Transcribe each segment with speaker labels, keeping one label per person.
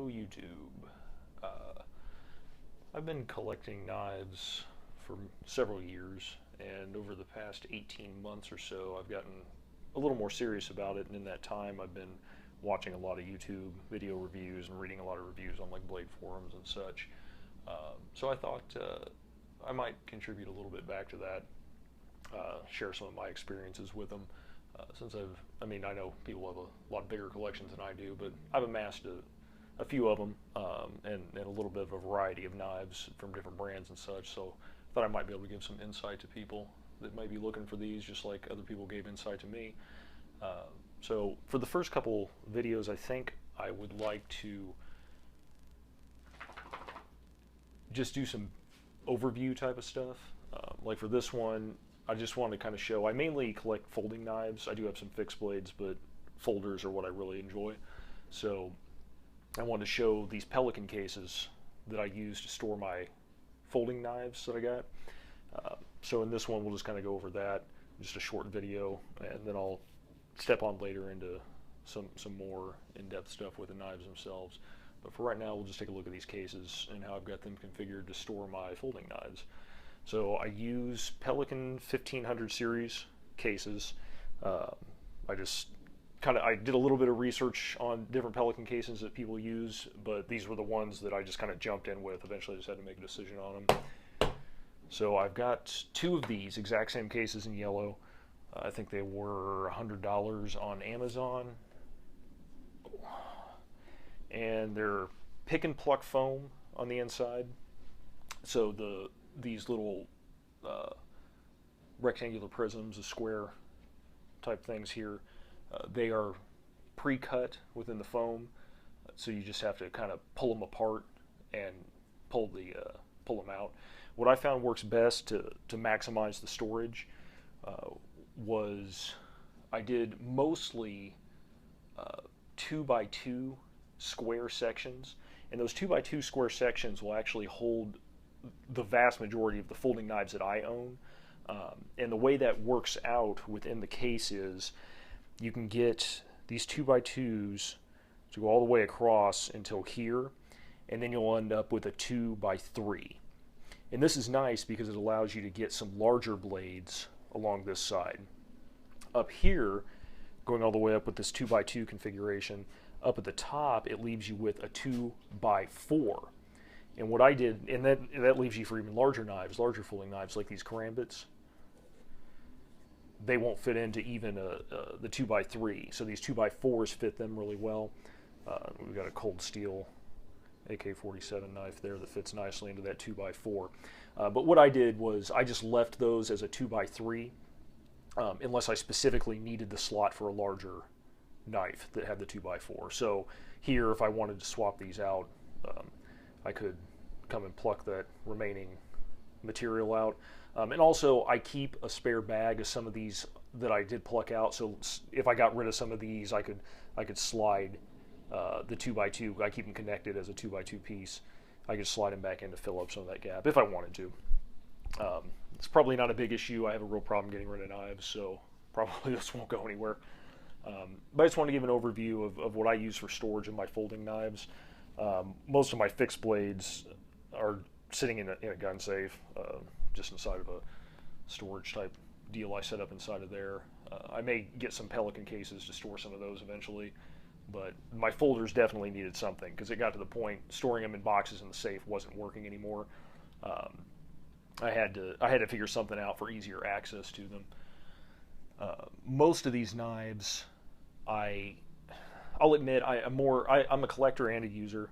Speaker 1: Hello YouTube. Uh, I've been collecting knives for several years, and over the past 18 months or so I've gotten a little more serious about it, and in that time I've been watching a lot of YouTube video reviews and reading a lot of reviews on like blade forums and such. So I thought I might contribute a little bit back to that, share some of my experiences with them. Since I know people have a lot bigger collections than I do, but I've amassed a few of them, and a little bit of a variety of knives from different brands and such. So I thought I might be able to give some insight to people that might be looking for these, just like other people gave insight to me. So for the first couple videos, I think I would like to just do some overview type of stuff. Like for this one, I just wanted to kind of show, I mainly collect folding knives. I do have some fixed blades, but folders are what I really enjoy. So I wanted to show these Pelican cases that I use to store my folding knives that I got. So in this one, we'll just kind of go over that, just a short video, and then I'll step on later into some more in-depth stuff with the knives themselves. But for right now, we'll just take a look at these cases and how I've got them configured to store my folding knives. So I use Pelican 1500 series cases. I did a little bit of research on different Pelican cases that people use, but these were the ones that I just kind of jumped in with. Eventually I just had to make a decision on them. So I've got two of these exact same cases in yellow. I think they were $100 on Amazon. And they're pick and pluck foam on the inside. So these little rectangular prisms, the square type things here, they are pre-cut within the foam, so you just have to kind of pull them apart and pull them out. What I found works best to maximize the storage was I did mostly 2x2 square sections, and those 2x2 square sections will actually hold the vast majority of the folding knives that I own. And the way that works out within the case is you can get these 2x2s to go all the way across until here, and then you'll end up with a 2x3. And this is nice because it allows you to get some larger blades along this side. Up here, going all the way up with this 2x2 configuration, up at the top it leaves you with a 2x4. And what I did, and that leaves you for even larger knives, larger folding knives like these karambits. They won't fit into even the 2x3, so these 2x4s fit them really well. We've got a cold steel AK-47 knife there that fits nicely into that 2x4. But what I did was I just left those as a 2x3, unless I specifically needed the slot for a larger knife that had the 2x4. So here, if I wanted to swap these out, I could come and pluck that remaining material out. And also, I keep a spare bag of some of these that I did pluck out. So if I got rid of some of these, I could slide the 2x2. I keep them connected as a 2x2 piece. I could slide them back in to fill up some of that gap if I wanted to. It's probably not a big issue. I have a real problem getting rid of knives, so probably this won't go anywhere. But I just want to give an overview of what I use for storage of my folding knives. Most of my fixed blades are sitting in a gun safe, just inside of a storage type deal I set up inside of there. I may get some Pelican cases to store some of those eventually, but my folders definitely needed something because it got to the point storing them in boxes in the safe wasn't working anymore. I had to figure something out for easier access to them. Most of these knives, I'll admit I'm a collector and a user.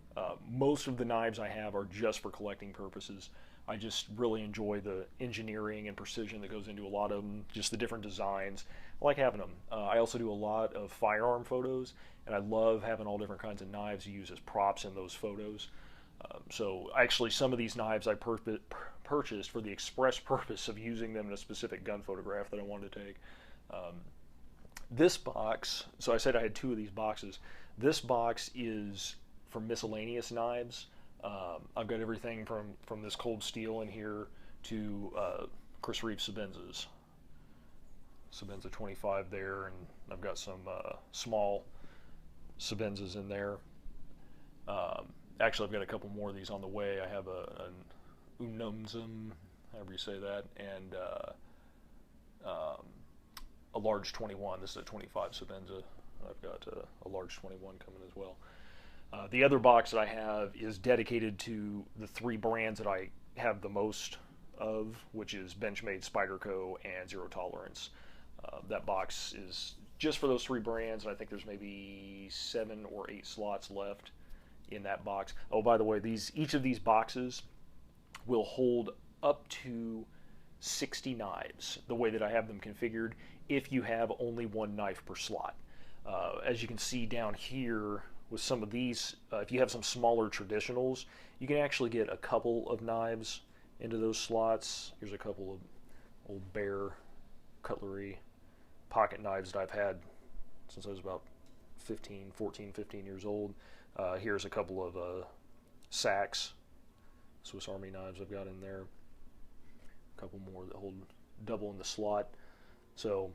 Speaker 1: Most of the knives I have are just for collecting purposes. I just really enjoy the engineering and precision that goes into a lot of them, just the different designs. I like having them. I also do a lot of firearm photos, and I love having all different kinds of knives to use as props in those photos. So actually some of these knives I purchased for the express purpose of using them in a specific gun photograph that I wanted to take. This box, so I said I had two of these boxes. This box is for miscellaneous knives. I've got everything from this cold steel in here to Chris Reeve Sabenzas. Sabenza 25 there, and I've got some small Sabenzas in there. Actually, I've got a couple more of these on the way. I have an Unumzum, however you say that, and a large 21. This is a 25 Savenza. I've got a large 21 coming as well. The other box that I have is dedicated to the 3 brands that I have the most of, which is Benchmade, Spyderco, and Zero Tolerance. That box is just for those 3 brands, and I think there's maybe 7 or 8 slots left in that box. Oh, by the way, each of these boxes will hold up to 60 knives, the way that I have them configured, if you have only 1 knife per slot. As you can see down here with some of these, if you have some smaller traditionals, you can actually get a couple of knives into those slots. Here's a couple of old Bear cutlery pocket knives that I've had since I was about 15 years old. Here's a couple of Saks Swiss Army knives I've got in there. A couple more that hold double in the slot. So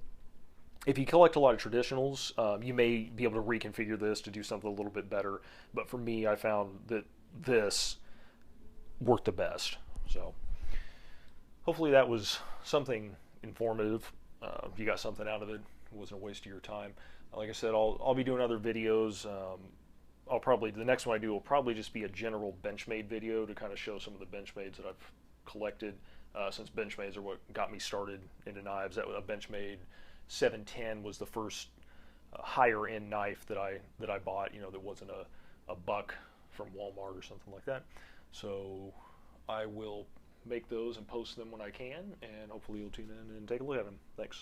Speaker 1: if you collect a lot of traditionals, you may be able to reconfigure this to do something a little bit better. But for me, I found that this worked the best. So hopefully that was something informative. If you got something out of it, it wasn't a waste of your time. Like I said, I'll be doing other videos. The next one I do will probably just be a general Benchmade video to kind of show some of the Benchmades that I've collected, since Benchmades are what got me started into knives. That a Benchmade 710 was the first higher end knife that I bought. That wasn't a buck from Walmart or something like that. So I will make those and post them when I can, and hopefully you'll tune in and take a look at them. Thanks.